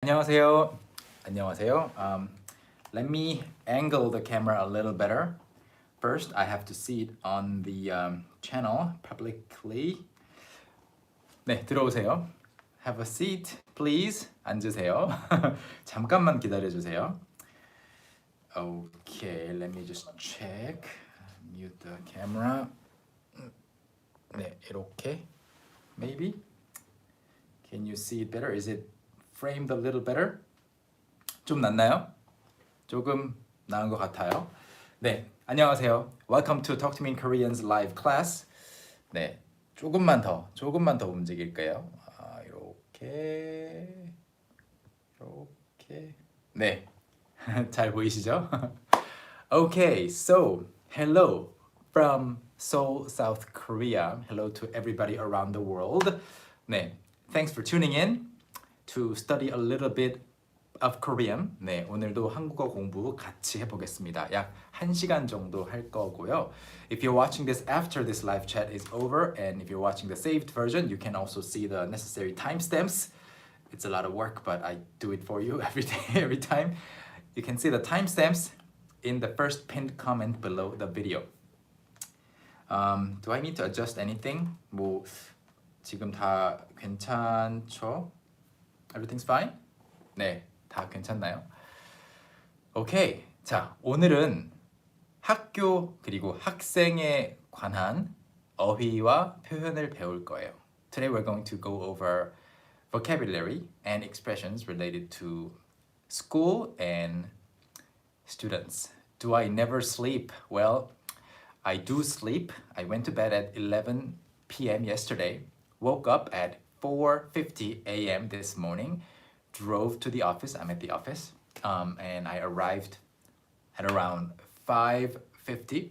안녕하세요. 안녕하세요. Let me angle the camera a little better. First, I have to see it on the channel publicly. 네, 들어오세요. Have a seat, please. 앉으세요. 잠깐만 기다려주세요. Okay, let me just check. Mute the camera. 네, 이렇게. Maybe. Can you see it better? Is it framed a little better? 좀 낫나요? 조금 나은 것 같아요. 네, 안녕하세요. Welcome to Talk to Me in Korean's live class. 네, 조금만 더 움직일게요. 이렇게. 네, 잘 보이시죠? Okay, so hello from Seoul, South Korea. Hello to everybody around the world. 네, thanks for tuning in to study a little bit of Korean. 네, 오늘도 한국어 공부 같이 해보겠습니다. 약 1시간 정도 할 거고요. If you're watching this after this live chat is over, and if you're watching the saved version, you can also see the necessary timestamps. It's a lot of work, but I do it for you every day, every time. You can see the timestamps in the first pinned comment below the video. Do I need to adjust anything? 뭐 지금 다 괜찮죠? Everything's fine? 네, 다 괜찮나요? 오케이. 자, 오늘은 학교 그리고 학생에 관한 어휘와 표현을 배울 거예요. Today we're going to go over vocabulary and expressions related to school and students. Do I never sleep? Well, I do sleep. I went to bed at 11 p.m. yesterday, woke up at 4:50 a.m. this morning, drove to the office. I'm at the office, and I arrived at around 5:50.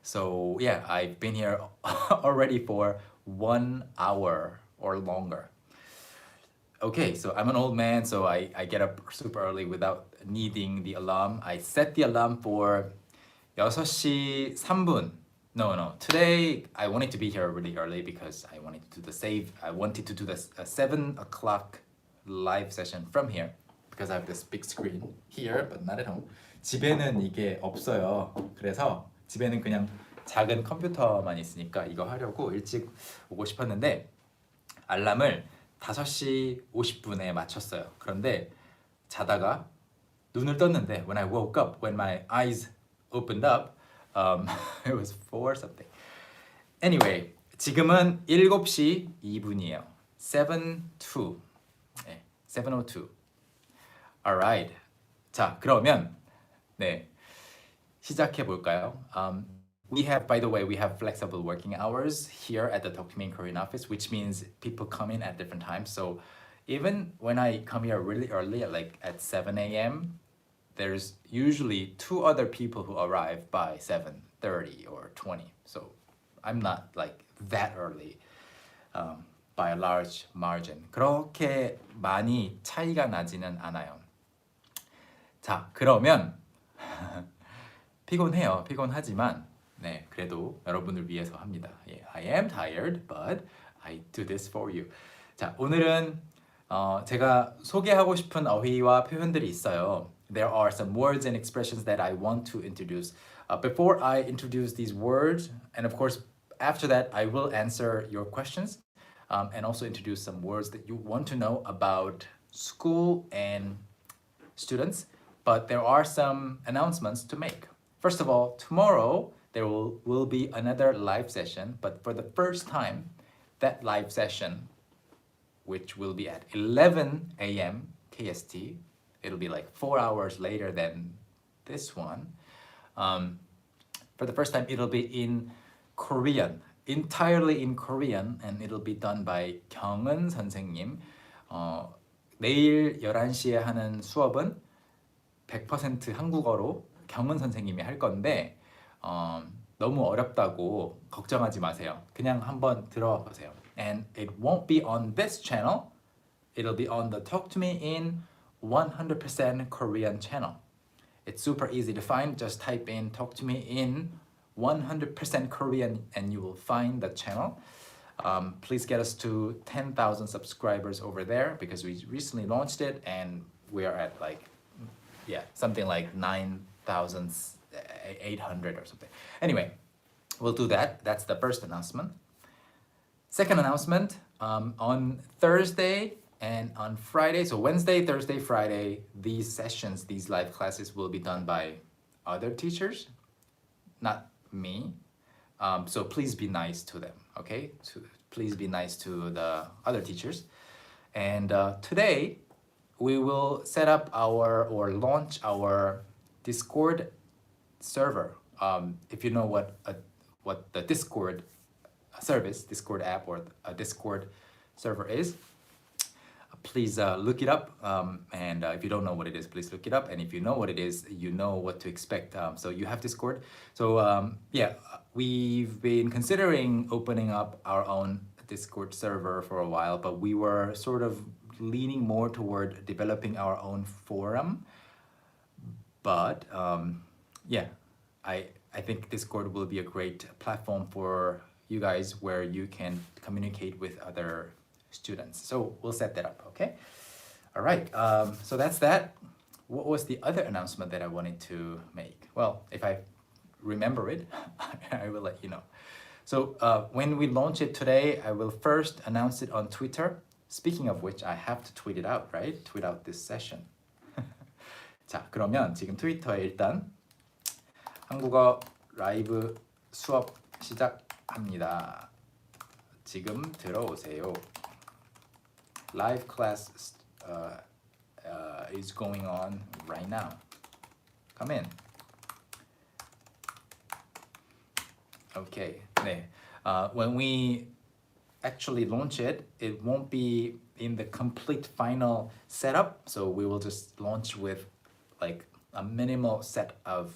So yeah, I've been here already for 1 hour or longer. Okay, so I'm an old man, so I get up super early without needing the alarm. I set the alarm for 6시 3분. No. Today I wanted to be here really early because I wanted to do the save. I wanted to do the 7 o'clock live session from here because I have this big screen here, but not at home. 집에는 이게 없어요. 그래서 집에는 그냥 작은 컴퓨터만 있으니까 이거 하려고 일찍 오고 싶었는데 알람을 5시 50분에 맞췄어요. 그런데 자다가 눈을 떴는데 when I woke up, when my eyes opened up, it was 4 something. Anyway, 지금은 7시 2분이에요. 7:02. 네, 7:02. Alright. 자, 그러면 네, 시작해 볼까요? We have, by the way, we have flexible working hours here at the Talk to Me in Korean office, which means people come in at different times. So even when I come here really early, like at 7 a.m., there's usually 2 other people who arrive by 7:30 or 20. So I'm not like that early by a large margin. 그렇게 많이 차이가 나지는 않아요. 자, 그러면 피곤하지만 네, 그래도 여러분을 위해서 합니다. Yeah, I am tired, but I do this for you. 자, 오늘은 제가 소개하고 싶은 어휘와 표현들이 있어요. There are some words and expressions that I want to introduce. Before I introduce these words, and of course, after that, I will answer your questions and also introduce some words that you want to know about school and students. But there are some announcements to make. First of all, tomorrow there will be another live session, but for the first time, that live session, which will be at 11 a.m. KST, it'll be like 4 hours later than this one. For the first time, it'll be in Korean, entirely in Korean, and it'll be done by 경은 선생님. 내일 11시에 하는 수업은 100% 한국어로 경은 선생님이 할 건데 너무 어렵다고 걱정하지 마세요. 그냥 한번 들어와 보세요. And it won't be on this channel. It'll be on the Talk to Me in 100% Korean channel. It's super easy to find. Just type in Talk to Me in 100% Korean and you will find the channel. Please get us to 10,000 subscribers over there because we recently launched it and we are at like, yeah, something like 9,800 or something. Anyway, we'll do that. That's the first announcement. Second announcement, on Thursday and on Friday, so Wednesday, Thursday, Friday, these sessions, these live classes will be done by other teachers, not me. So please be nice to them, okay? Please be nice to the other teachers. And today, we will set up or launch our Discord server. If you know what the Discord service, Discord app or a Discord server is, please look it up. And if you don't know what it is, please look it up. And if you know what it is, you know what to expect. So you have Discord. So yeah, we've been considering opening up our own Discord server for a while, but we were sort of leaning more toward developing our own forum. But yeah, I think Discord will be a great platform for you guys where you can communicate with other students. So we'll set that up, okay? All right, so that's that. What was the other announcement that I wanted to make? Well, if I remember it, I will let you know. So when we launch it today, I will first announce it on Twitter. Speaking of which, I have to tweet it out, right? Tweet out this session. 자, 그러면 지금 트위터에 일단 한국어 라이브 수업 시작합니다. 지금 들어오세요. Live class is going on right now. Come in. Okay. 네. When we actually launch it, it won't be in the complete final setup. So we will just launch with like a minimal set of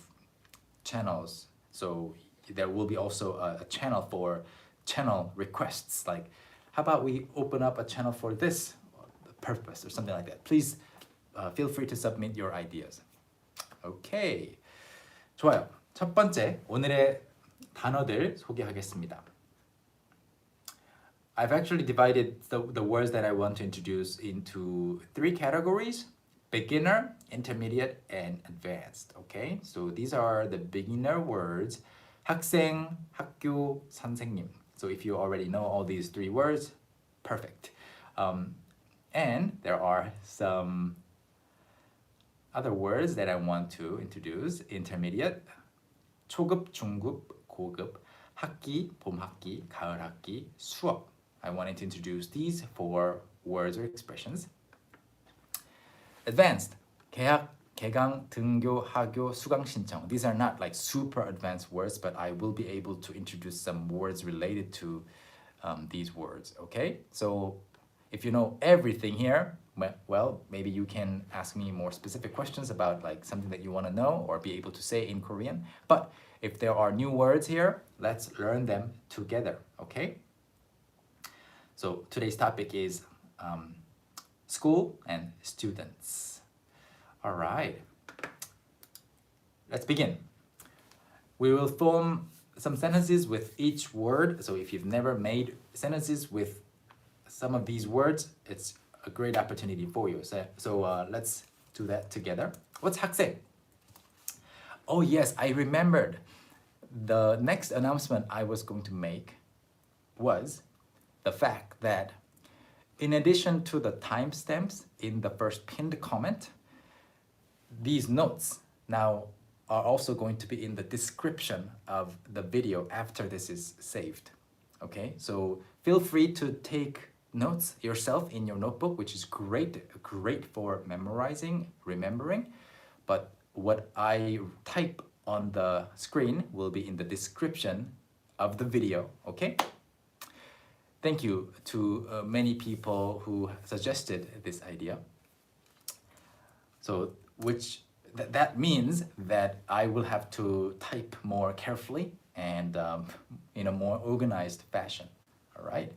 channels. So there will be also a channel for channel requests. Like, how about we open up a channel for this purpose or something like that. Please feel free to submit your ideas. Okay. 좋아요. 첫 번째, 오늘의 단어들 소개하겠습니다. I've actually divided the words that I want to introduce into 3 categories: beginner, intermediate, and advanced. Okay, so these are the beginner words: 학생, 학교, 선생님. So if you already know all these 3 words, perfect. And there are some other words that I want to introduce: intermediate, 초급, 중급, 고급, 학기, 봄학기, 가을학기, 수업. I wanted to introduce these 4 words or expressions. Advanced, 개학, 개강, 등교, 하교, 수강 신청. These are not like super advanced words, but I will be able to introduce some words related to these words, okay? So if you know everything here, well, maybe you can ask me more specific questions about like something that you want to know or be able to say in Korean. But if there are new words here, let's learn them together, okay? So today's topic is school and students. All right, let's begin. We will form some sentences with each word. So if you've never made sentences with some of these words, it's a great opportunity for you. So let's do that together. What's 학생? Oh yes, I remembered. The next announcement I was going to make was the fact that in addition to the timestamps in the first pinned comment, these notes now are also going to be in the description of the video after this is saved. Okay, so feel free to take notes yourself in your notebook, which is great for memorizing, remembering. But what I type on the screen will be in the description of the video, okay? Thank you to many people who suggested this idea. So that means that I will have to type more carefully and in a more organized fashion, all right?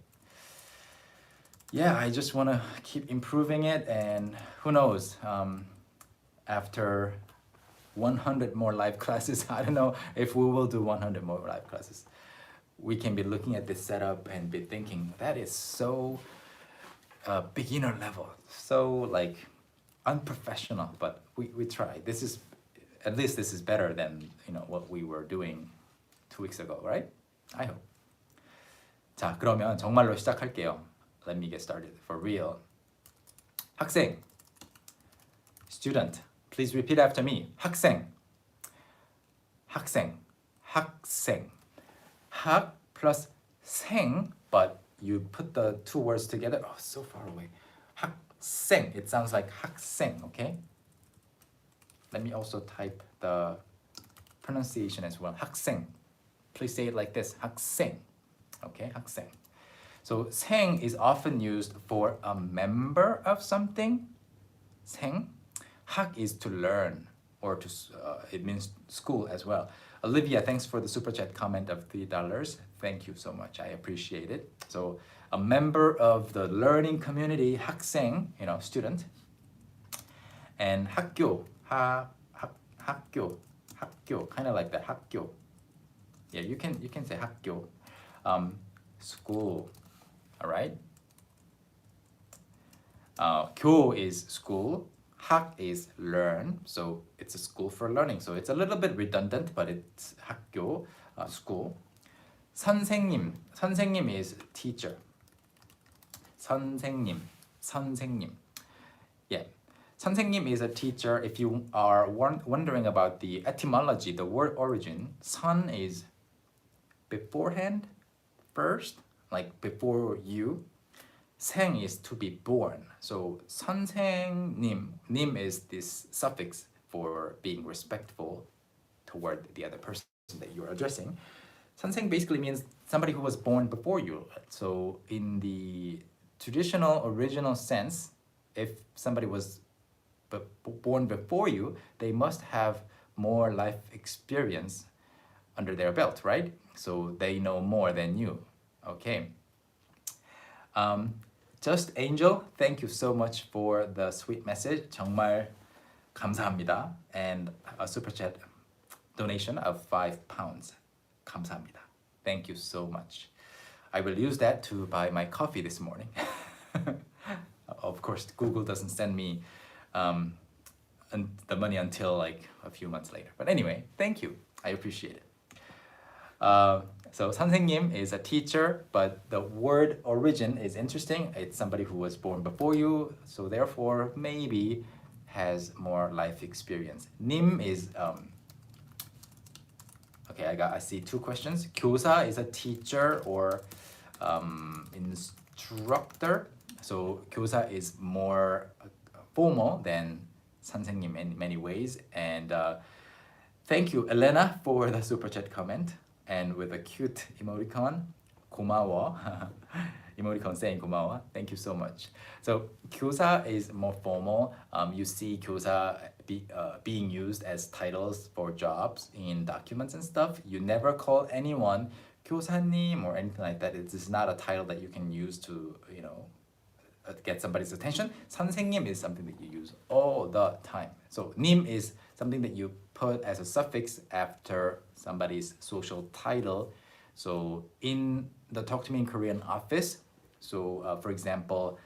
Yeah, I just want to keep improving it, and who knows, after 100 more live classes, I don't know if we will do 100 more live classes. we can be looking at this setup and be thinking that is so beginner level, so like unprofessional, but we try. This is, at least this is better than what we were doing 2 weeks ago, right? I hope. 자, 그러면 정말로 시작할게요. Let me get started for real. 학생, student, please repeat after me. 학생, 학생, 학생. 학 plus 생, but you put the two words together. Oh, so far away. 학생. It sounds like 학생, okay? Let me also type the pronunciation as well. 학생. Please say it like this. 학생. Okay, 학생. So 생 is often used for a member of something. 생. 학 is to learn, or to it means school as well. Olivia, thanks for the super chat comment of $3. Thank you so much. I appreciate it. So a member of the learning community, 학생, student. And 학교, 학교, kind of like that. 학교. Yeah, you can say 학교. School. All right. 교 is school. 학 is learn, so it's a school for learning. So it's a little bit redundant, but it's 학교, school. 선생님, 선생님 is teacher. 선생님, 선생님. Yeah, 선생님 is a teacher. If you are wondering about the etymology, the word origin, 선 is beforehand, first, like before you. 생 is to be born. So 선생님, 님 is this suffix for being respectful toward the other person that you're addressing. 선생 basically means somebody who was born before you. So in the traditional original sense, if somebody was born before you, they must have more life experience under their belt, right? So they know more than you. Okay. Just Angel, thank you so much for the sweet message. 정말 감사합니다. And a super chat donation of £5. 감사합니다. Thank you so much. I will use that to buy my coffee this morning. Of course, Google doesn't send me the money until like a few months later. But anyway, thank you. I appreciate it. So 선생님 is a teacher, but the word origin is interesting. It's somebody who was born before you, so therefore maybe has more life experience. 님 is okay. I see two questions. 교사 is a teacher or instructor. So 교사 is more formal than 선생님 in many ways. And thank you, Elena, for the super chat comment. And with a cute emoticon, 고마워. Emoticon saying 고마워. Thank you so much. So 교사 is more formal. You see 교사 being used as titles for jobs in documents and stuff. You never call anyone 교사님 or anything like that. It is not a title that you can use to, get somebody's attention. 선생님 is something that you use all the time. So 님 is something that you put as a suffix after somebody's social title. So in the Talk to Me in Korean office, so for example,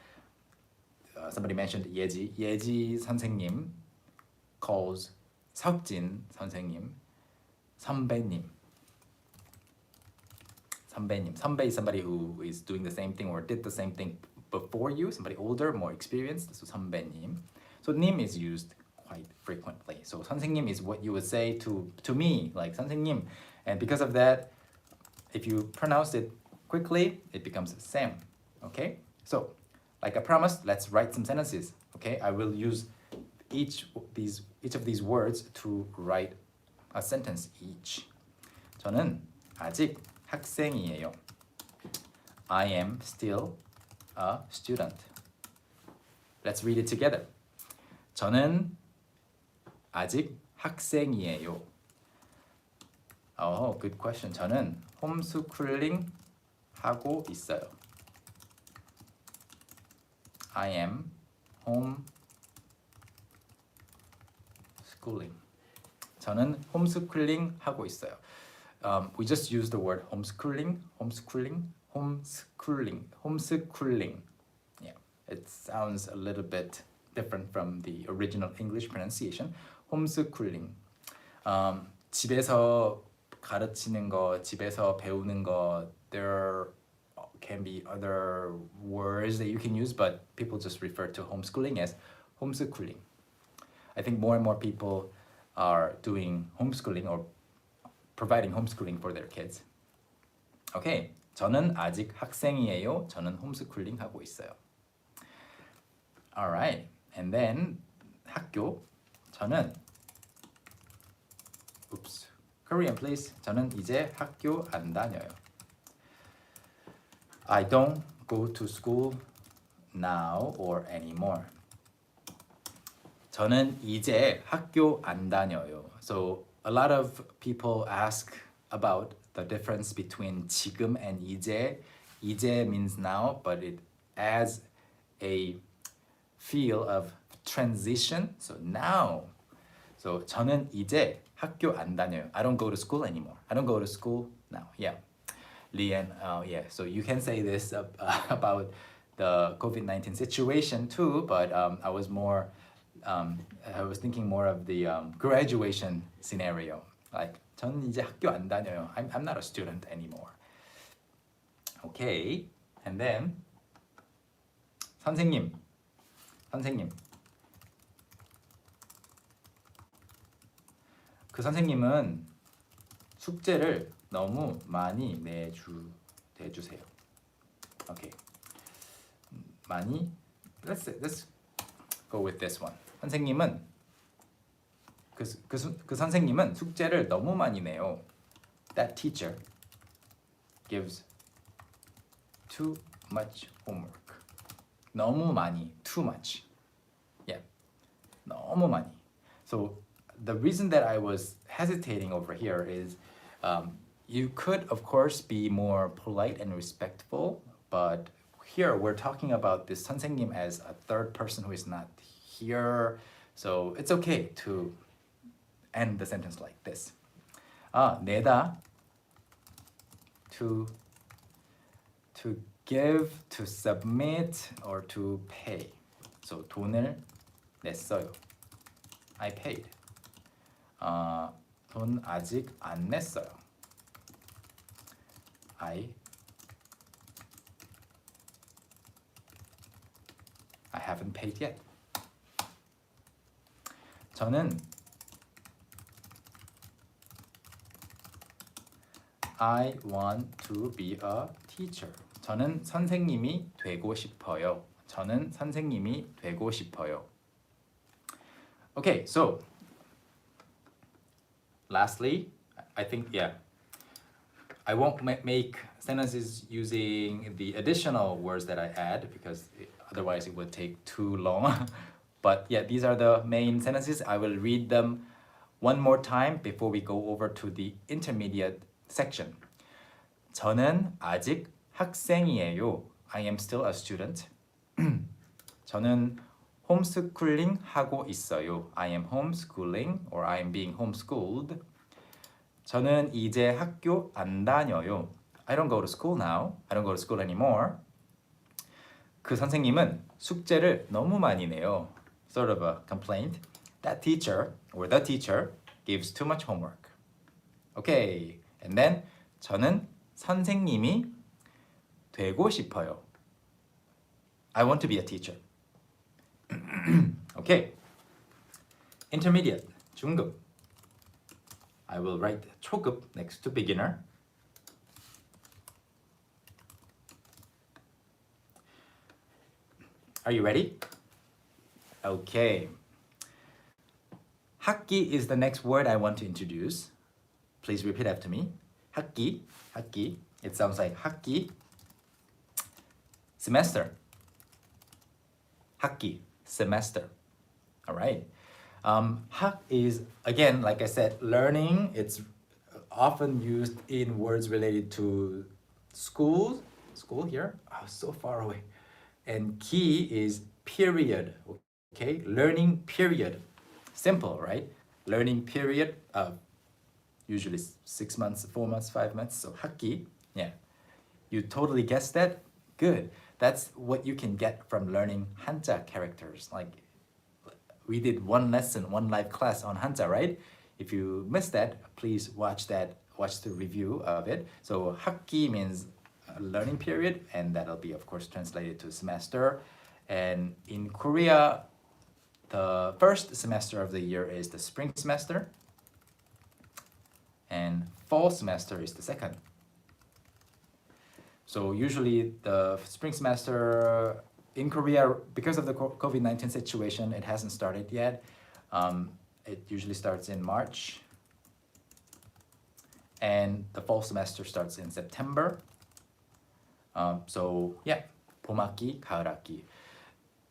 somebody mentioned 예지. 예지 선생님 calls 석진 선생님 선배님. 선배님. 선배 is somebody who is doing the same thing or did the same thing before you, somebody older, more experienced. So 선배님. So 님 is used quite frequently. So 선생님 is what you would say to me, like 선생님. And because of that, if you pronounce it quickly, it becomes Sam. Okay? So, like I promised, let's write some sentences. Okay? I will use each of these words to write a sentence each. 저는 아직 학생이에요. I am still a student. Let's read it together. 저는 아직 학생이에요. Oh, good question. 저는 홈스쿨링 하고 있어요. I am homeschooling. 저는 홈스쿨링 하고 있어요. we just use the word homeschooling. Yeah, it sounds a little bit different from the original English pronunciation. homeschooling. 집에서 가르치는 거, 집에서 배우는 거. There can be other words that you can use, but people just refer to homeschooling as homeschooling. I think more and more people are doing homeschooling or providing homeschooling for their kids. Okay, 저는 아직 학생이에요. 저는 홈스쿨링 하고 있어요. Alright, and then 학교. 저는 Korean please. 저는 이제 학교 안 다녀요. I don't go to school now or anymore. 저는 이제 학교 안 다녀요. So a lot of people ask about the difference between 지금 and 이제. 이제 means now, but it adds a feel of transition. So now. So 저는 이제 학교 안 다녀요. I don't go to school anymore. I don't go to school now. Yeah. Lian, yeah. So you can say this about the COVID-19 situation too, but I was thinking more of the graduation scenario. Like 저는 이제 학교 안 다녀요. I'm not a student anymore. Okay. And then 선생님. 그 선생님은 숙제를 너무 많이 내주세요. Okay. 많이. Let's go with this one. 선생님은 그 선생님은 숙제를 너무 많이 내요. That teacher gives too much homework. 너무 많이, too much. Yeah. 너무 많이. So the reason that I was hesitating over here is you could, of course, be more polite and respectful, but here we're talking about this 선생님 as a third person who is not here, so it's okay to end the sentence like this. 내다, to give, to submit, or to pay. So 돈을 냈어요. I paid. 돈 아직 안 냈어요. I haven't paid yet. 저는 I want to be a teacher. 저는 선생님이 되고 싶어요. 저는 선생님이 되고 싶어요. Okay, so lastly, I think, yeah, I won't make sentences using the additional words that I add because otherwise it would take too long. But yeah, these are the main sentences. I will read them one more time before we go over to the intermediate section. 저는 아직 학생이에요. I am still a student. 저는 홈스쿨링 하고 있어요. I am homeschooling or I am being homeschooled. 저는 이제 학교 안 다녀요. I don't go to school now. I don't go to school anymore. 그 선생님은 숙제를 너무 많이 내요. Sort of a complaint. That teacher or the teacher gives too much homework. Okay. And then 저는 선생님이 되고 싶어요. I want to be a teacher. Okay. Intermediate, 중급. I will write 초급 next to beginner. Are you ready? Okay. 학기 is the next word I want to introduce. Please repeat after me. 학기. It sounds like 학기. Semester. 학기. Semester. All right. 학 is, again, like I said, learning. It's often used in words related to school. School here. Oh, so far away. And 기 is period. Okay. Learning period. Simple, right? Learning period. usually 6 months, 4 months, 5 months. So 학기, yeah. You totally guessed that? Good. That's what you can get from learning Hanja characters. Like we did one lesson, one live class on Hanja, right? If you missed that, please watch the review of it. So 학기 means a learning period, and that'll be of course translated to semester. And in Korea, the first semester of the year is the spring semester, and fall semester is the second. So usually the spring semester in Korea, because of the COVID-19 situation, it hasn't started yet. It usually starts in March, and the fall semester starts in September. So yeah, 봄학기, 가을학기.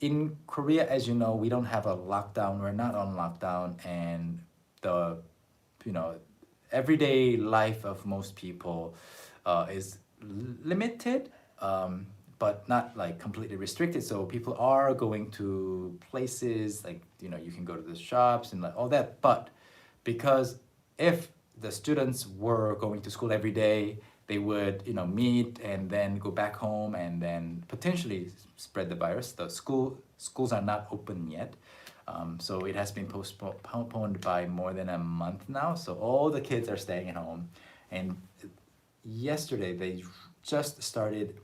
In Korea, as you know, we don't have a lockdown. We're not on lockdown, and the everyday life of most people is limited, but not like completely restricted. So people are going to places like you can go to the shops and like all that. But because if the students were going to school every day, they would meet and then go back home and then potentially spread the virus. The schools are not open yet. So it has been postponed by more than a month now. So all the kids are staying at home. And yesterday they just started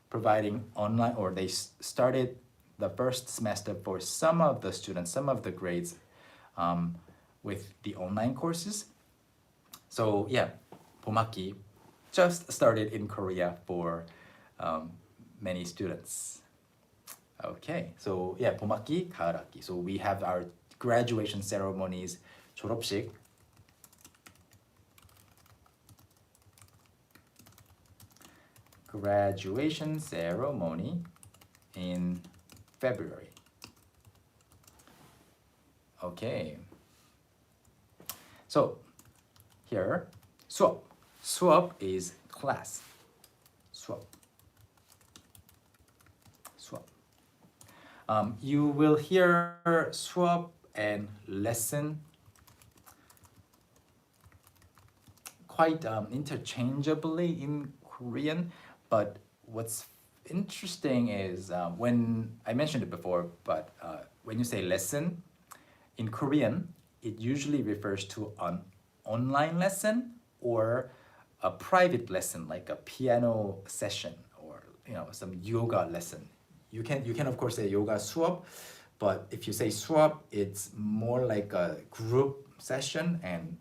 providing online, or they started the first semester for some of the students, some of the grades with the online courses. So yeah, 봄학기 just started in Korea for many students. Okay, so yeah, 봄학기, 가을학기. So we have our graduation ceremonies, 졸업식. Graduation ceremony in February. Okay. So here, 수업. 수업 is class. 수업. 수업. You will hear 수업 and lesson quite interchangeably in Korean, but what's interesting is when I mentioned it before, but when you say lesson in Korean, it usually refers to an online lesson or a private lesson, like a piano session or some yoga lesson. You can of course say yoga 수업, but if you say 수업, it's more like a group session, and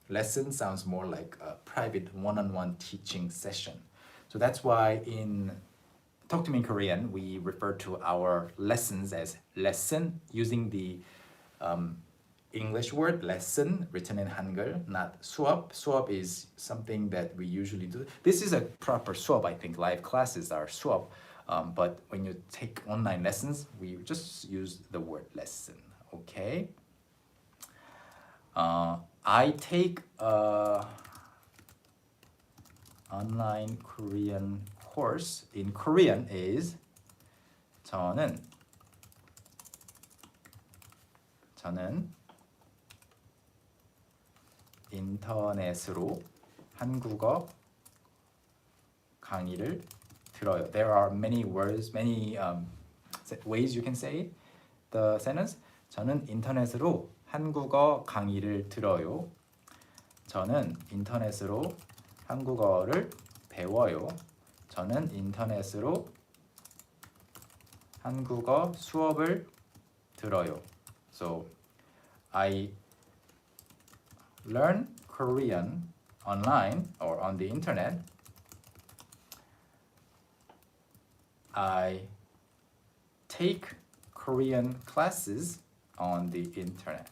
lesson sounds more like a private one-on-one teaching session. So that's why in Talk to Me in Korean, we refer to our lessons as lesson, using the English word lesson written in Hangul, not 수업. 수업 is something that we usually do. This is a proper 수업, I think. Live classes are 수업. But when you take online lessons, we just use the word lesson, okay? I take online Korean course in Korean is 저는 인터넷으로 한국어 강의를 들어요. There are many words, many ways you can say the sentence. 저는 인터넷으로 한국어 강의를 들어요. 저는 인터넷으로 한국어를 배워요. 저는 인터넷으로 한국어 수업을 들어요. So I learn Korean online or on the internet. I take Korean classes on the internet.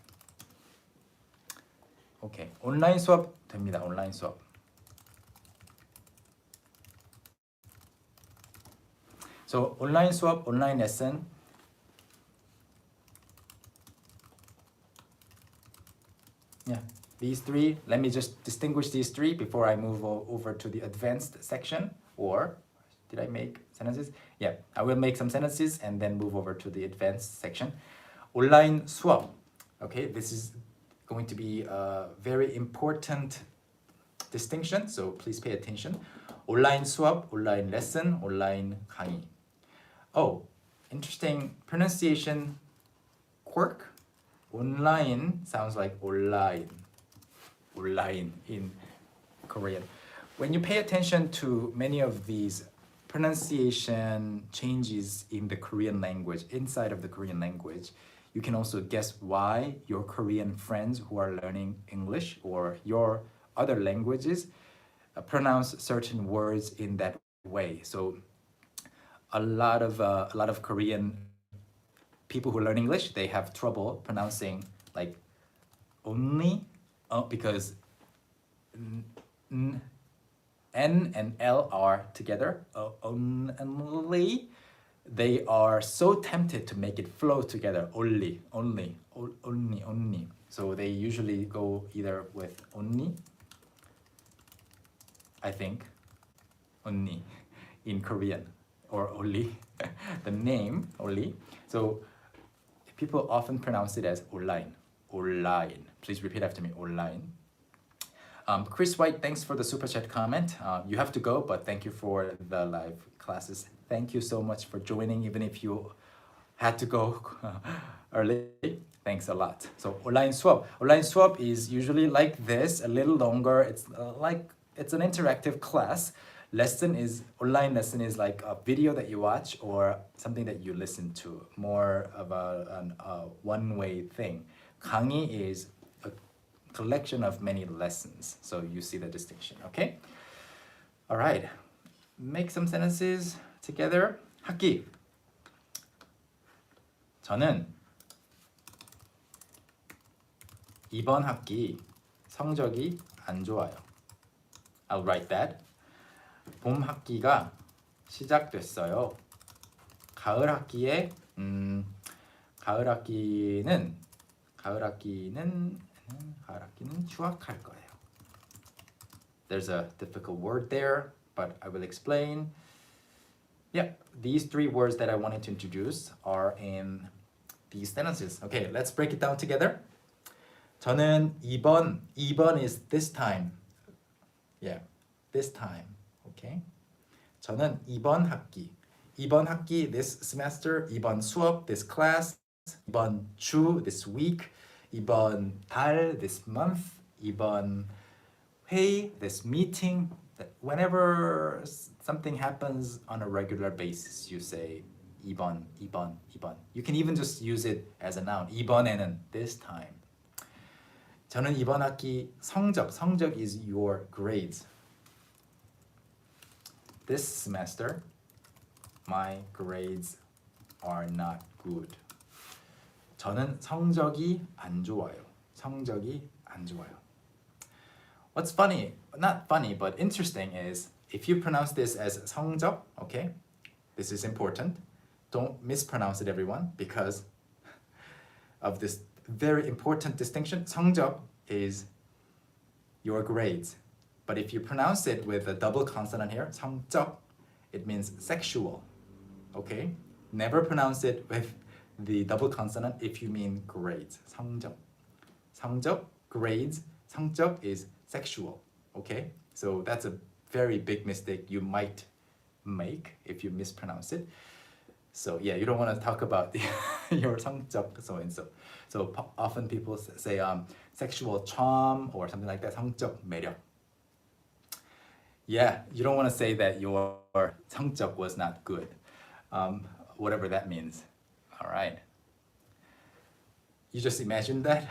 Okay, 온라인 수업 됩니다. 온라인 수업. So online 수업, online lesson. Yeah, these three. Let me just distinguish these three before I move over to the advanced section. Or did I make sentences? Yeah, I will make some sentences and then move over to the advanced section. 온라인 수업. Okay, this is going to be a very important distinction, so please pay attention. 온라인 수업, 온라인 레슨, 온라인 강의. Oh, interesting pronunciation quirk. Online sounds like online. Online in Korean. When you pay attention to many of these pronunciation changes in the Korean language, inside of the Korean language, you can also guess why your Korean friends who are learning English or your other languages pronounce certain words in that way. So a lot of Korean people who learn English, they have trouble pronouncing like only because N and L are together, only. They are so tempted to make it flow together, only. So they usually go either with only, I think, only in Korean, or only, the name only. So people often pronounce it as online. Please repeat after me, online. Chris White, thanks for the super chat comment. You have to go, but thank you for the live classes. Thank you so much for joining, even if you had to go early. Thanks a lot. So 온라인 수업 is usually like this, a little longer. It's it's an interactive class. Online lesson is like a video that you watch or something that you listen to, more of a one-way thing. 강의 is a collection of many lessons. So you see the distinction, okay? All right, make some sentences together. 학기. 저는 이번 학기 성적이 안 좋아요. I'll write that. 봄 학기가 시작됐어요. 가을 학기는 휴학할 거예요. There's a difficult word there, but I will explain. Yeah, these three words that I wanted to introduce are in these sentences. Okay, let's break it down together. 저는 이번 is this time. Yeah, this time. Okay. 저는 이번 학기 this semester, 이번 수업 this class, 이번 주 this week, 이번 달 this month, 이번 회의 this meeting. Whenever something happens on a regular basis, you say 이번. You can even just use it as a noun. 이번에는 this time. 저는 이번 학기 성적 is your grades. This semester, my grades are not good. 저는 성적이 안 좋아요. What's funny, not funny, but interesting is if you pronounce this as 성적, okay? This is important. Don't mispronounce it, everyone, because of this very important distinction. 성적 is your grades. But if you pronounce it with a double consonant here, 성적, it means sexual. Okay? Never pronounce it with the double consonant if you mean grades. 성적, grades. 성적 is sexual. Okay? So that's a very big mistake you might make if you mispronounce it. So yeah, you don't want to talk about your 성적 so and so. So often people say sexual charm or something like that. 성적 매력. Yeah, you don't want to say that your 성적 was not good. Whatever that means. All right. You just imagine that?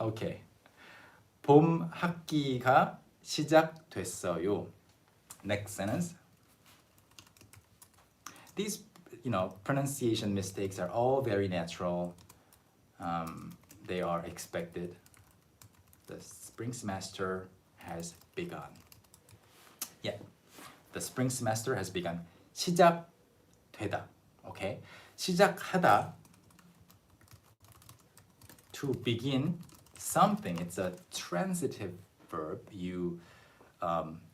Okay. 봄 학기가 시작됐어요. Next sentence. These, pronunciation mistakes are all very natural. They are expected. The spring semester has begun. Yeah, the spring semester has begun. 시작되다. Okay, 시작하다. To begin something. It's a transitive verb. You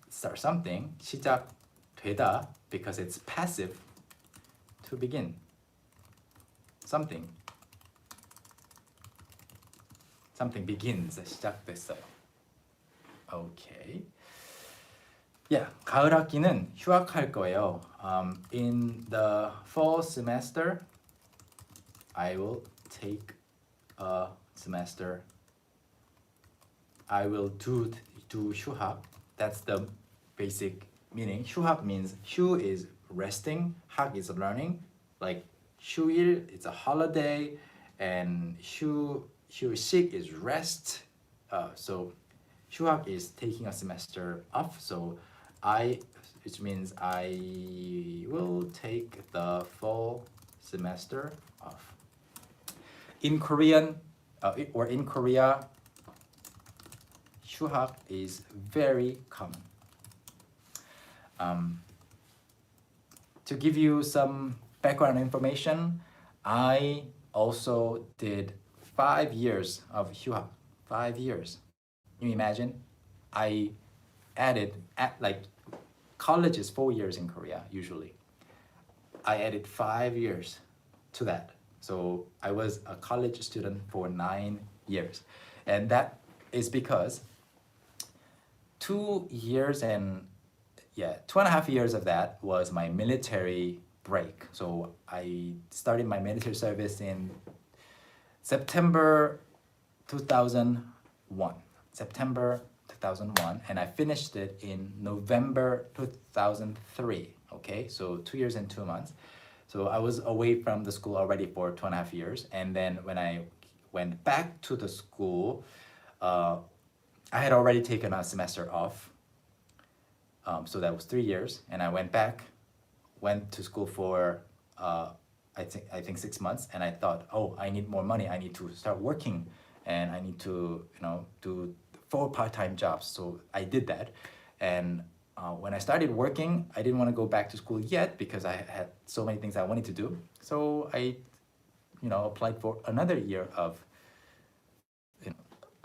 start something. 시작되다 because it's passive. To begin something. something begins. 시작됐어요. Okay. Yeah, 가을 학기는 휴학할 거예요. In the fall semester, I will take a semester. I will do 휴학. That's the basic meaning. 휴학 means 휴 is resting, 학 is learning. Like 휴일 it's a holiday, and 휴식 is rest. So 휴학 is taking a semester off. So which means I will take the fall semester off. In Korean or in Korea, 휴학 is very common. To give you some background information, I also did 5 years of 휴학. 5 years. Can you imagine? I added college is 4 years in Korea usually. I added 5 years to that. So I was a college student for 9 years. And that is because 2 years and 2.5 years of that was my military break. So I started my military service in September 2001. September 2001, and I finished it in November 2003. Okay, so 2 years and 2 months. So I was away from the school already for 2.5 years, and then when I went back to the school, I had already taken a semester off. So that was 3 years, and I went to school for I think 6 months, and I thought, oh, I need more money. I need to start working, and I need to do 4 part-time jobs. So I did that, and when I started working, I didn't want to go back to school yet because I had so many things I wanted to do. So I applied for another year of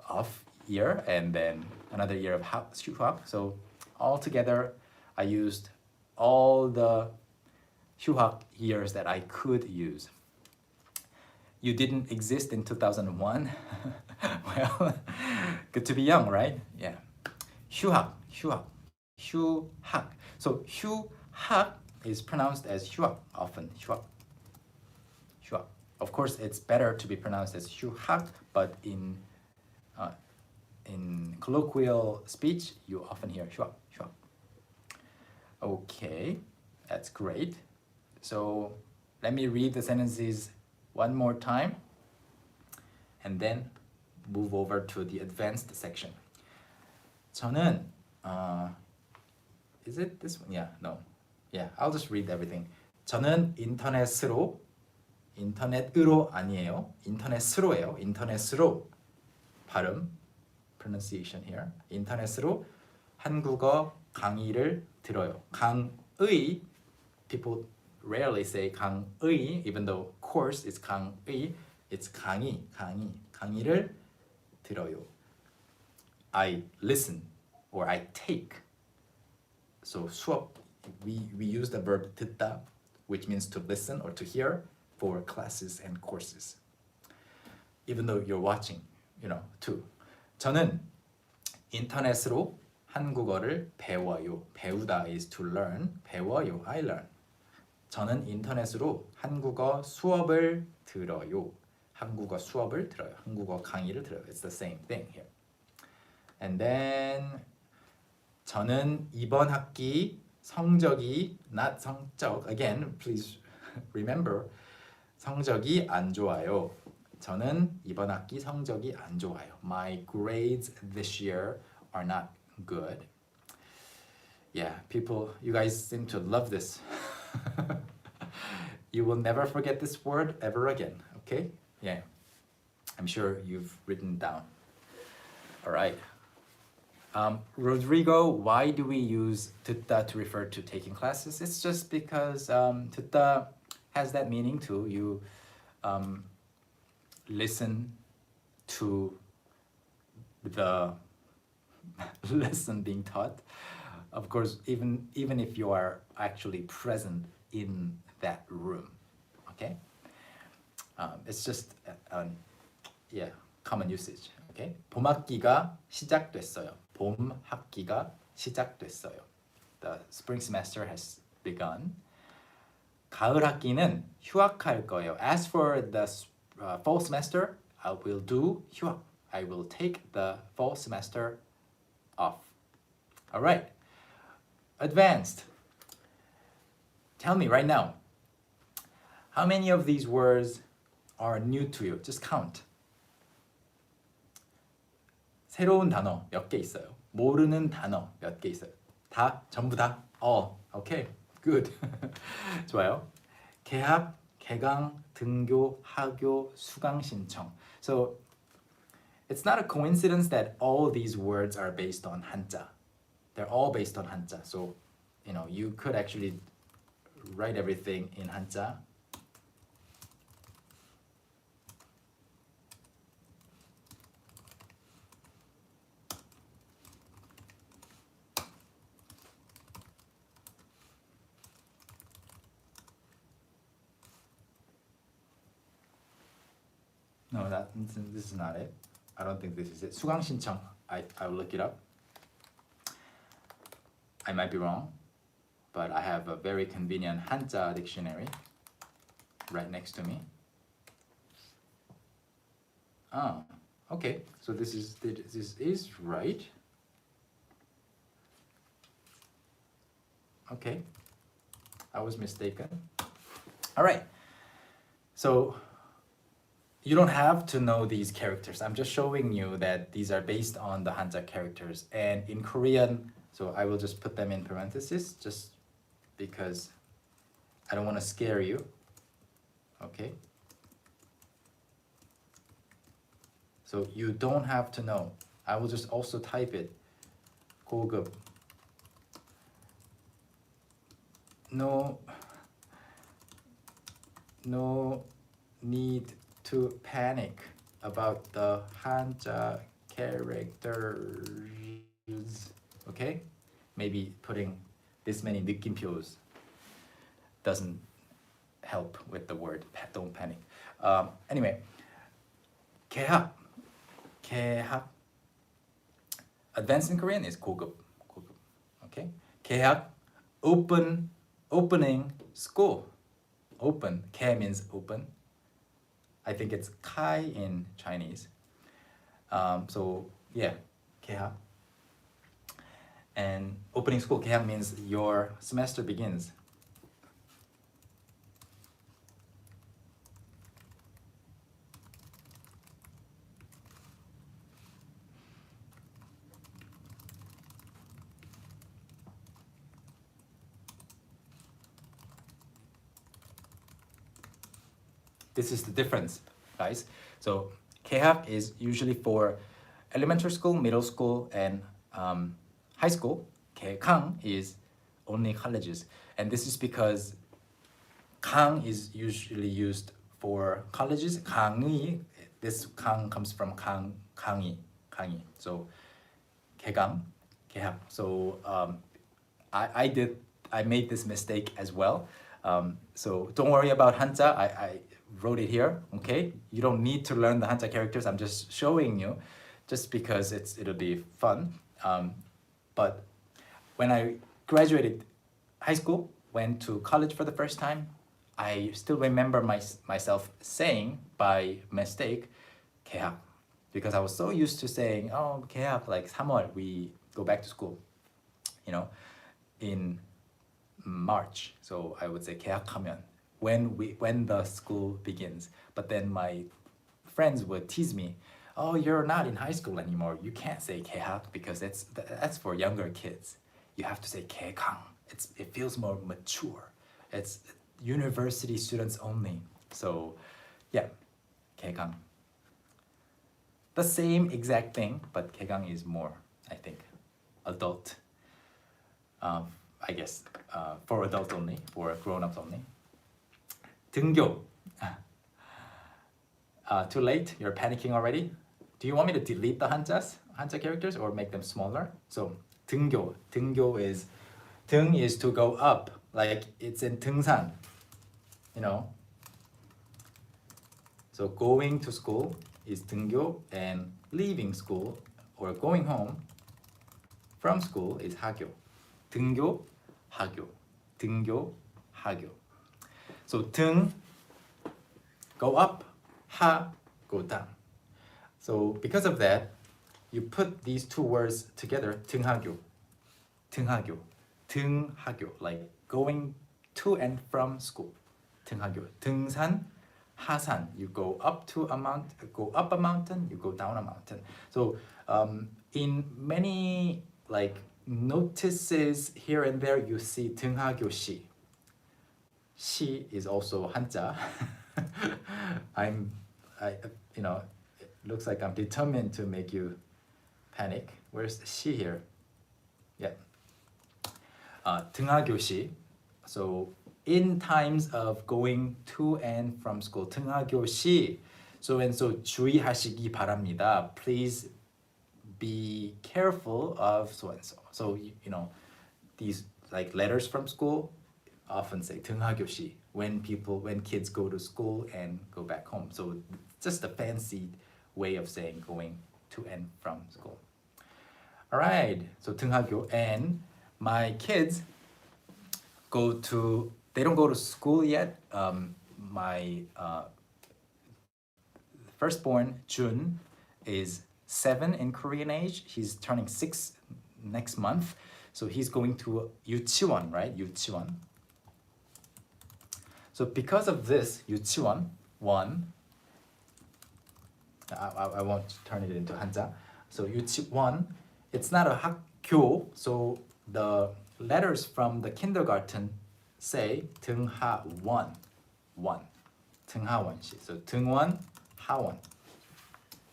off year, and then another year of 휴학. So altogether, I used all the 휴학 years that I could use. You didn't exist in 2001? Well, good to be young, right? Yeah. 휴학. So 휴학 is pronounced as 휴학 often. 휴학. Of course, it's better to be pronounced as 휴학, but in colloquial speech, you often hear 휴학. Okay, that's great. So let me read the sentences one more time and then move over to the advanced section. 저는 is it this one? Yeah, no. Yeah, I'll just read everything. 저는 인터넷으로 아니에요. 인터넷으로예요. 인터넷으로 발음 pronunciation here. 인터넷으로 한국어 강의를 들어요. 강의, people rarely say 강의, even though course is 강의, it's 강의를 들어요. I listen or I take. So 수업, we use the verb 듣다, which means to listen or to hear for classes and courses. Even though you're watching, too. 저는 인터넷으로 한국어를 배워요. 배우다 is to learn. 배워요, I learn. 저는 인터넷으로 한국어 수업을 들어요. 한국어 수업을 들어요. 한국어 강의를 들어요. It's the same thing here. And then 저는 이번 학기 성적이 not 성적. Again, please remember. 성적이 안 좋아요. 저는 이번 학기 성적이 안 좋아요. My grades this year are not good. Yeah, people, you guys seem to love this. You will never forget this word ever again, okay? Yeah, I'm sure you've written down. All right. Rodrigo, why do we use 듣다 to refer to taking classes? It's just because 듣다 has that meaning too. You listen to the lesson being taught. Of course, even if you are actually present in that room, okay? It's just common usage. Okay? 봄 학기가 시작됐어요. 봄 학기가 시작됐어요. The spring semester has begun. 가을 학기는 휴학할 거예요. As for the fall semester, I will do 휴학. I will take the fall semester off. All right. Advanced. Tell me right now. How many of these words are new to you? Just count. 새로운 단어 몇 개 있어요? 모르는 단어 몇 개 있어요? 다? 전부 다? All. Okay. Good. 좋아요. 개학, 개강, 등교, 하교, 수강 신청. So it's not a coincidence that all these words are based on 한자. They're all based on 한자. So, you know, you could actually write everything in 한자. No, this is not it. I don't think this is it. 수강 신청. I'll look it up. I might be wrong, but I have a very convenient 한자 dictionary right next to me. Ah, okay. So this is right. Okay, I was mistaken. All right. So you don't have to know these characters. I'm just showing you that these are based on the 한자 characters. And in Korean, so I will just put them in parentheses just because I don't want to scare you. Okay? So you don't have to know. I will just also type it. 고급. No need to panic about the 한자 characters. Okay? Maybe putting this many 느낌표s doesn't help with the word. Don't panic. Anyway, 개학. Advanced in Korean is 고급. Okay? 개학. Opening school. Open. 개 means open. I think it's kai in Chinese. So yeah, 개학. And opening school, 개학 means your semester begins. This is the difference, guys. So 개학 is usually for elementary school, middle school, and high school. 개강 is only colleges. And this is because 강 is usually used for colleges. 강의, this 강 comes from 강의. So 개강, 개학. So I made this mistake as well. So don't worry about 한자. I wrote it here, okay? You don't need to learn the 한자 characters. I'm just showing you just because it'll be fun. But when I graduated high school, went to college for the first time, I still remember myself saying by mistake 개학, because I was so used to saying, oh, 개학, like 3월, we go back to school, you know, in March. So I would say 개학하면, when the school begins. But then my friends would tease me, oh, you're not in high school anymore. You can't say 개학 because that's for younger kids. You have to say 개강. It feels more mature. It's university students only. So yeah, 개강. The same exact thing, but 개강 is more, I think, adult. I guess for adults only, for grown-ups only. 등교. Too late? You're panicking already? Do you want me to delete the 한자 characters or make them smaller? So 등교. 등교 is, 등 is to go up, like it's in 등산, you know. So going to school is 등교, and leaving school or going home from school is 하교. 등교, 하교. 등교, 하교. So 등, go up, 하, go down. So because of that, you put these two words together, 등하교, 등하교, 등하교, like going to and from school. 등하교, 등산, 하산. You go up a mountain, you go down a mountain. So in many like notices here and there, you see 등하교 시. 시 is also 한자. You know, it looks like I'm determined to make you panic. Where's the 시 here? Yeah. 등하교 시. So in times of going to and from school, 등하교 시. So and so 주의하시기 바랍니다. Please be careful of so and so. So you know, these like letters from school often say 등하교 시 when kids go to school and go back home. So just a fancy way of saying going to and from school. All right. So 등하교, and my kids they don't go to school yet. My firstborn Jun is 7 in Korean age. He's turning 6 next month. So he's going to 유치원, right? 유치원. So because of this, 유치원, one, I won't turn it into 한자. So 유치원, it's not a 학교. So the letters from the kindergarten say 등하원, one, 등하원 시. So 등원, 하원,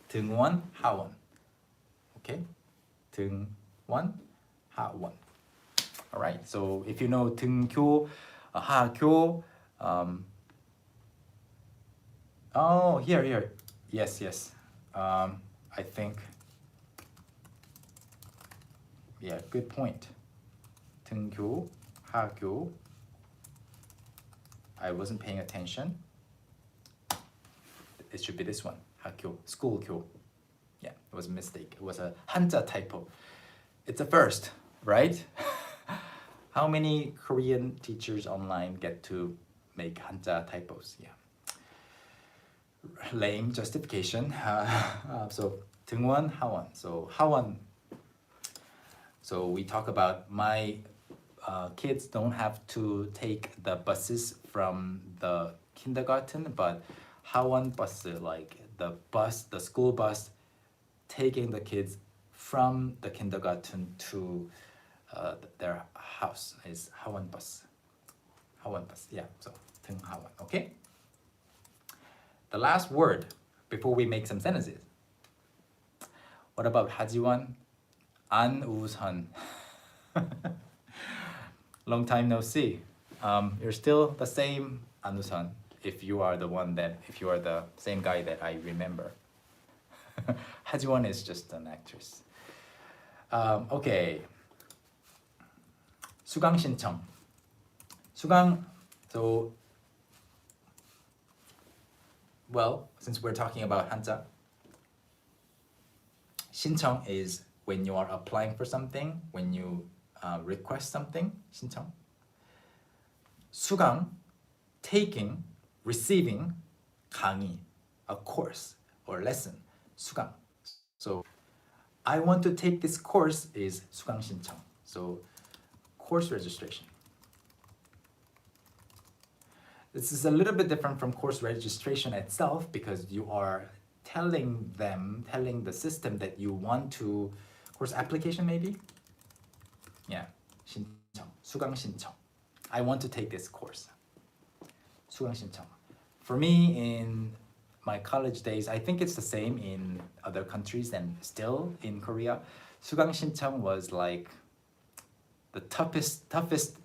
등원, 하원. Okay, 등원, 하원. All right. So if you know 등교, 하교. Oh, here. Yes. I think. Yeah, good point. 등교, 하교. I wasn't paying attention. It should be this one. 학교, school 교. Yeah, it was a mistake. It was a 한자 typo. It's a first, right? How many Korean teachers online get to make 한자 typos? Yeah. Lame justification. So 등원, 하원. So 하원. So we talk about my kids don't have to take the buses from the kindergarten, but 하원 bus, like the school bus, taking the kids from the kindergarten to their house is 하원 bus. 하원 bus, yeah. So 등하원, okay. The last word before we make some sentences. What about 하지원? 안우선. Long time no see. You're still the same 안우선 if you are the same guy that I remember. 하지원 is just an actress. Okay. 수강 신청. 수강, so well, since we're talking about 한자, 신청 is when you are applying for something, when you request something, 신청. 수강, taking, receiving, 강의, a course or lesson, 수강. So I want to take this course is 수강 신청. So course registration. This is a little bit different from course registration itself because you are telling the system that you want to, course application maybe? Yeah, 신청, 수강 신청. I want to take this course. 수강 신청. For me, in my college days, I think it's the same in other countries and still in Korea. 수강 신청 was like the toughest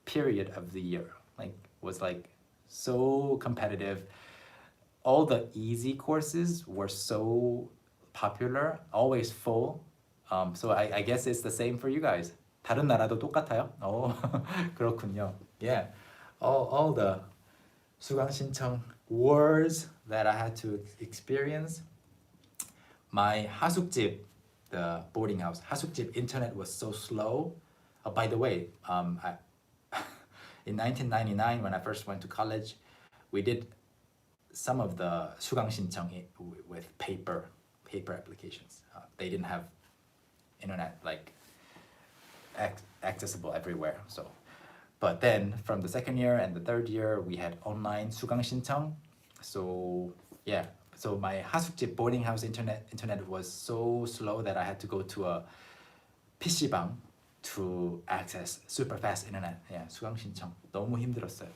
period of the year. Like was like so competitive. All the easy courses were so popular, always full. So I guess it's the same for you guys. 다른 나라도 똑같아요? 그렇군요. Yeah, all the 수강 신청 words, that I had to experience. My 하숙집, the boarding house, 하숙집 internet was so slow. By the way, in 1999, when I first went to college, we did some of the 수강 신청 with paper applications. They didn't have internet like accessible everywhere. So, but then from the second year and the third year, we had online 수강 신청. So yeah, so my 하숙집 boarding house internet was so slow that I had to go to a PC방 to access super fast internet. Yeah, 수강 신청 너무 힘들었어요.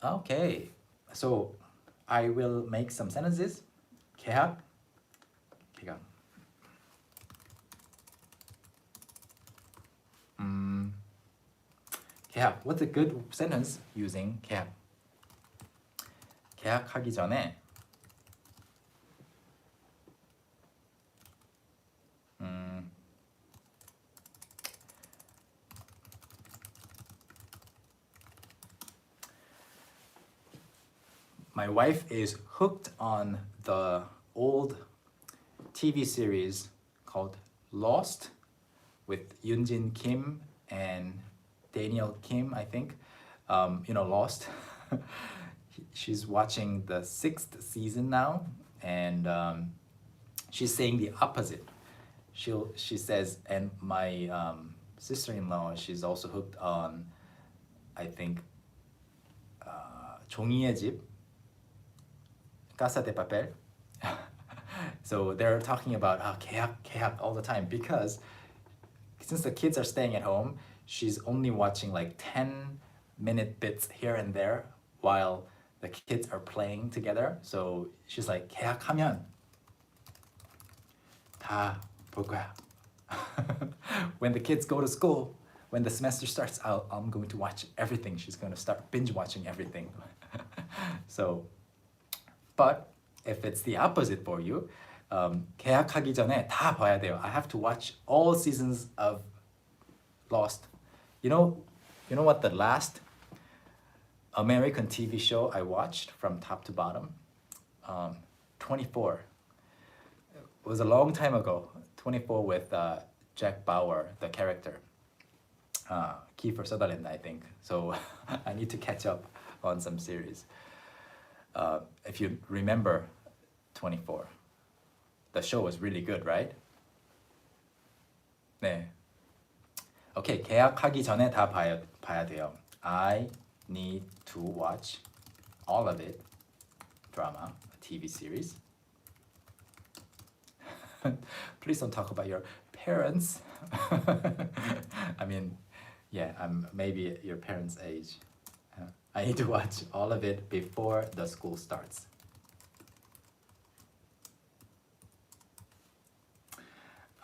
Okay, so I will make some sentences. 계약. 계약. What's a good sentence using 계약? 계약하기 전에 My wife is hooked on the old TV series called Lost with Yoonjin Kim and Daniel Kim, I think. You know, Lost. She's watching the 6th season now, and she's saying the opposite. She says, and my sister-in-law, she's also hooked on, I think, 종이의 집, Casa de Papel. So they're talking about 계약 all the time because since the kids are staying at home, she's only watching like 10-minute bits here and there while the kids are playing together. So she's like, 계약하면 다 볼 거야. When the kids go to school, when the semester starts, I'm going to watch everything. She's going to start binge watching everything. So, but if it's the opposite for you, 계약하기 전에 다 봐야 돼요. I have to watch all seasons of Lost. You know what the last American TV show I watched from top to bottom? 24. It was a long time ago. 24 with Jack Bauer, the character. Kiefer Sutherland, I think. So I need to catch up on some series. If you remember 24, the show was really good, right? 네. Okay, 계약하기 전에 다 봐야 돼요. I need to watch all of it. Drama, a TV series. Please don't talk about your parents. I mean, yeah, I'm maybe your parents' age. I need to watch all of it before the school starts.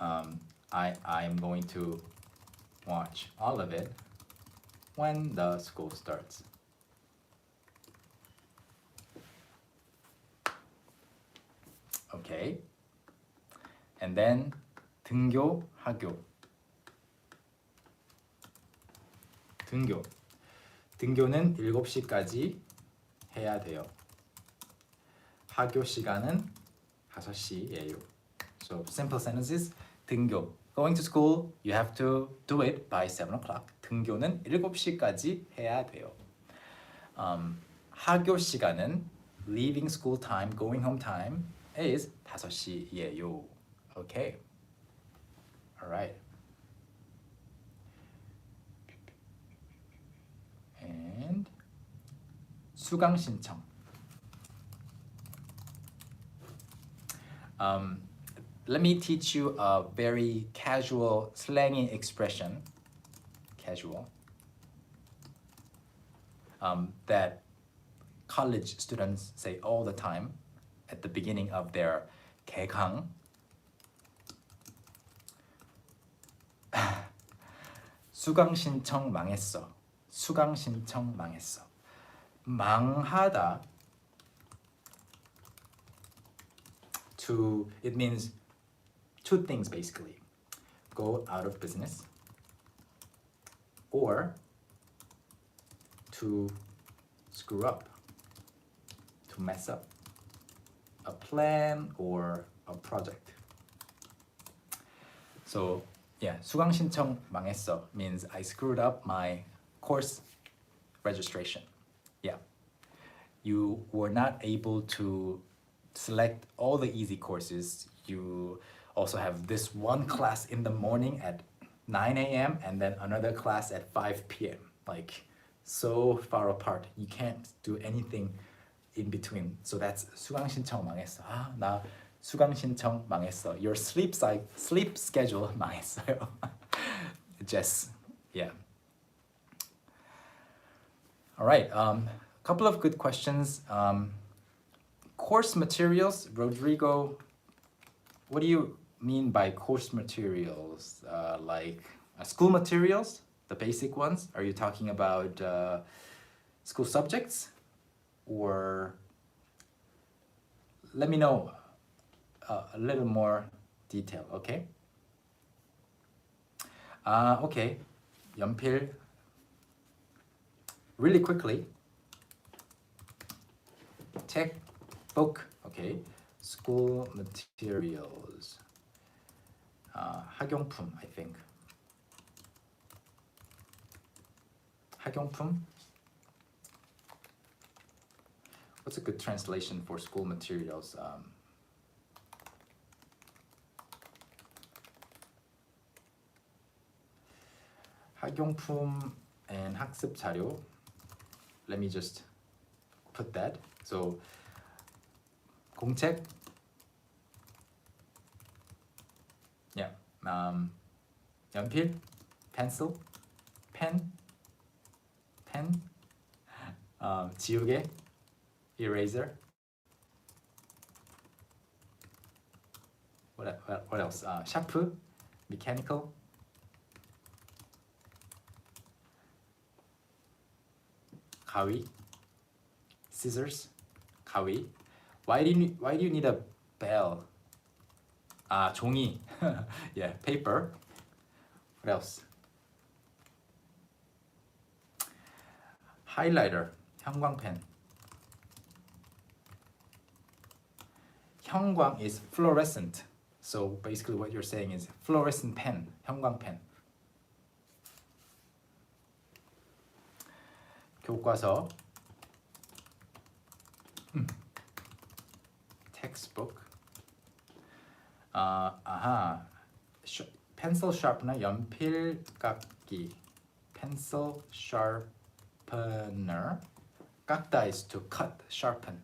I'm going to watch all of it when the school starts. Okay. And then 등교, 하교. 등교는 7시까지 해야 돼요. 하교 시간은 5시예요. So simple sentences. 등교. Going to school, you have to do it by 7 o'clock. 등교는 7시까지 해야 돼요. 하교 시간은 leaving school time, going home time is 5시예요. Okay. All right. And 수강 신청. Let me teach you a very casual, slangy expression. Casual. That college students say all the time at the beginning of their 개강. 수강 신청 망했어. 수강 신청 망했어. 망하다. It means two things basically. Go out of business or to screw up. to mess up a plan or a project. So yeah, 수강 신청 망했어 means I screwed up my course registration. Yeah, you were not able to select all the easy courses. You also have this one class in the morning at 9 a.m. and then another class at 5 p.m. Like so far apart. You can't do anything in between. So that's 수강 신청 망했어. 나 수강 신청 망했어. Your sleep schedule 망했어요. Just yeah. All right. Couple of good questions. Course materials, Rodrigo. What do you mean by course materials? Like school materials, the basic ones? Are you talking about school subjects? Or let me know a little more detail, okay? Okay, 연필. Really quickly. Textbook, okay. School materials. 학용품, I think. 학용품? What's a good translation for school materials? 학용품 and 학습 자료. Let me just put that. So 공책. Yeah. 연필, pencil, pen, 지우개, eraser. What else? 샤프, mechanical. 가위, scissors, 가위. Why do you need a bell? 종이. Yeah, paper. What else? Highlighter, 형광펜. 형광 is fluorescent. So basically what you're saying is fluorescent pen, 형광펜. 교과서. Textbook. Pencil sharpener, 연필 깎기. Pencil sharpener. 깎다 is to cut, sharpen.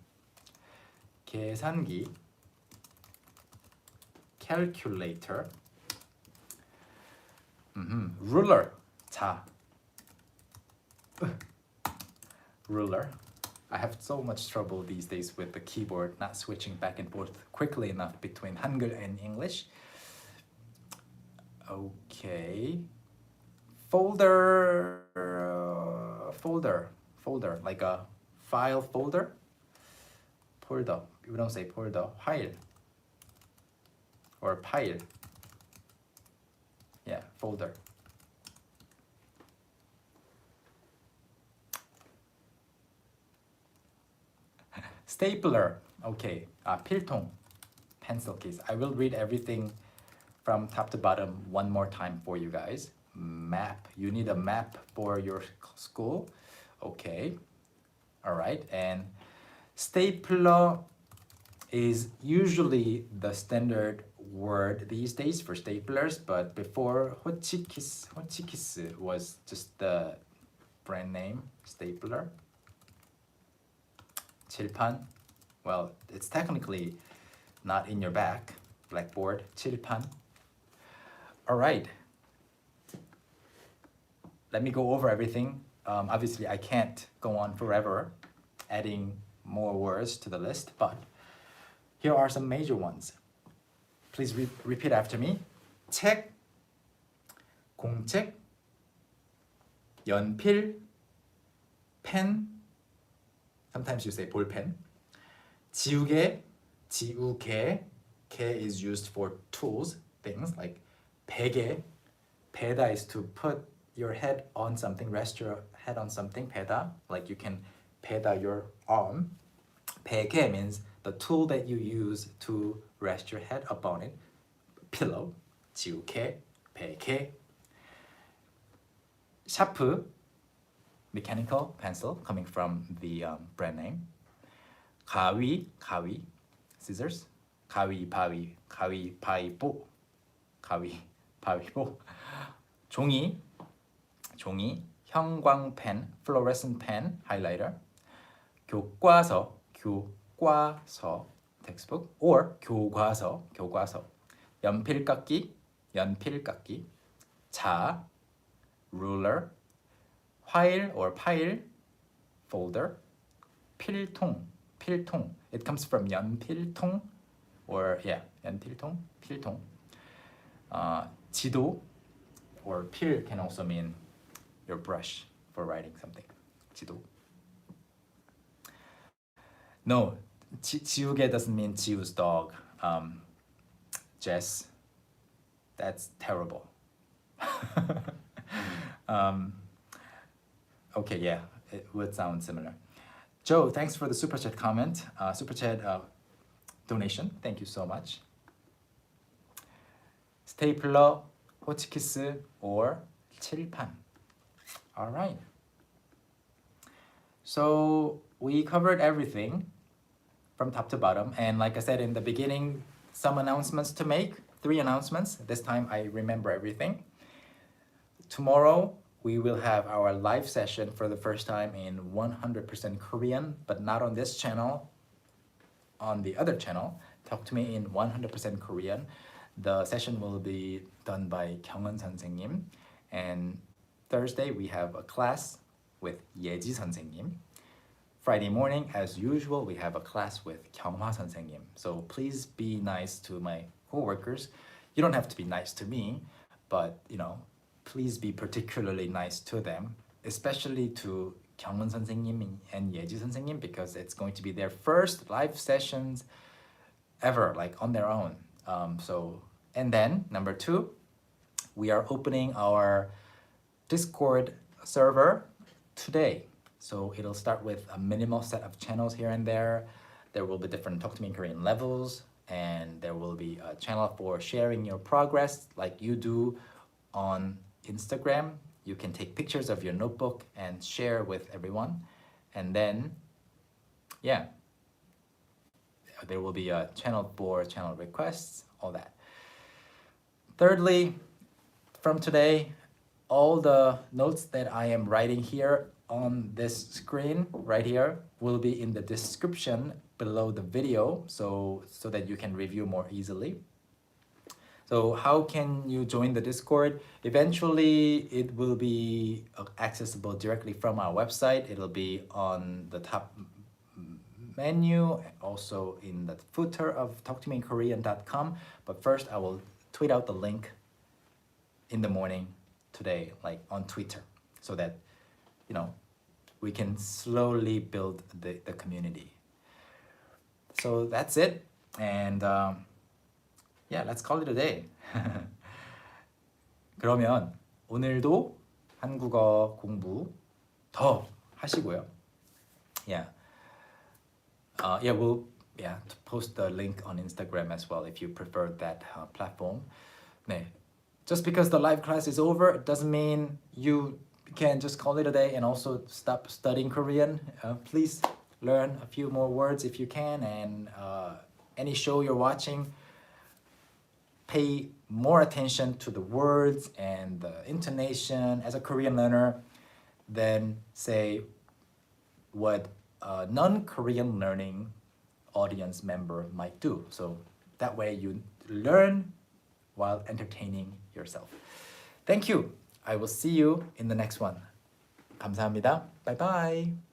계산기. Calculator. Ruler. 자. Ruler. I have so much trouble these days with the keyboard, not switching back and forth quickly enough between Hangul and English. Okay. Folder, like a file folder. 폴더. We don't say 폴더. file or pile. Yeah, folder. Stapler. Okay. 필통. Pencil case. I will read everything from top to bottom one more time for you guys. Map. You need a map for your school. Okay. All right. And stapler is usually the standard word these days for staplers, but before 호치키스 was just the brand name. Stapler. 칠판. Well, it's technically not in your back. Blackboard. 칠판. All right. Let me go over everything. Obviously, I can't go on forever adding more words to the list, but here are some major ones. Please repeat after me. 책, 공책, 연필, pen. Sometimes you say 볼펜. 지우개, 지우개. 개 is used for tools, things like 베개. 베다 is to put your head on something, rest your head on something. 베다, like you can 베다 your arm. 베개 means the tool that you use to rest your head upon it. Pillow, 지우개, 베개. 샤프, mechanical pencil coming from the brand name. 가위, scissors. 가위바위보. 종이, 형광펜, fluorescent pen, highlighter. 교과서, textbook, or 교과서. 연필깎이, 자, ruler, file or pile, folder, 필통. It comes from 연필통 or 필통. 지도 or 필 can also mean your brush for writing something. 지도. No, 지우개 doesn't mean Jiu's dog. Jess, that's terrible. Okay, yeah, it would sound similar. Joe, thanks for the super chat comment, super chat donation. Thank you so much. 스테이플러, 호치키스, or 칠판. All right. So we covered everything from top to bottom, and like I said in the beginning, some announcements to make. 3 announcements. This time I remember everything. Tomorrow we will have our live session for the first time in 100% Korean, but not on this channel, on the other channel. Talk to me in 100% Korean. The session will be done by 경은 선생님, and Thursday we have a class with 예지 선생님. Friday morning, as usual, we have a class with 경화 선생님. So please be nice to my co-workers. You don't have to be nice to me, but please be particularly nice to them, especially to 경은 선생님 and 예지 선생님, because it's going to be their first live sessions ever, like on their own. And then number 2, we are opening our Discord server today. So it'll start with a minimal set of channels here and there. There will be different Talk to Me in Korean levels, and there will be a channel for sharing your progress like you do on Instagram. You can take pictures of your notebook and share with everyone. And then, yeah, there will be a channel for channel requests, all that. Thirdly, from today, all the notes that I am writing here on this screen right here will be in the description below the video, so that you can review more easily. So how can you join the Discord? Eventually, it will be accessible directly from our website. It'll be on the top menu, also in the footer of talktomeinkorean.com. But first, I will tweet out the link in the morning today, like on Twitter, so that we can slowly build the community. So that's it, and yeah, let's call it a day. 그러면 오늘도 한국어 공부 더 하시고요. We'll post the link on Instagram as well if you prefer that platform. 네, just because the live class is over, it doesn't mean you can just call it a day and also stop studying Korean. Please learn a few more words if you can, and any show you're watching, pay more attention to the words and the intonation as a Korean learner than say what a non-Korean learning audience member might do. So that way you learn while entertaining yourself. Thank you. I will see you in the next one. 감사합니다. Bye bye.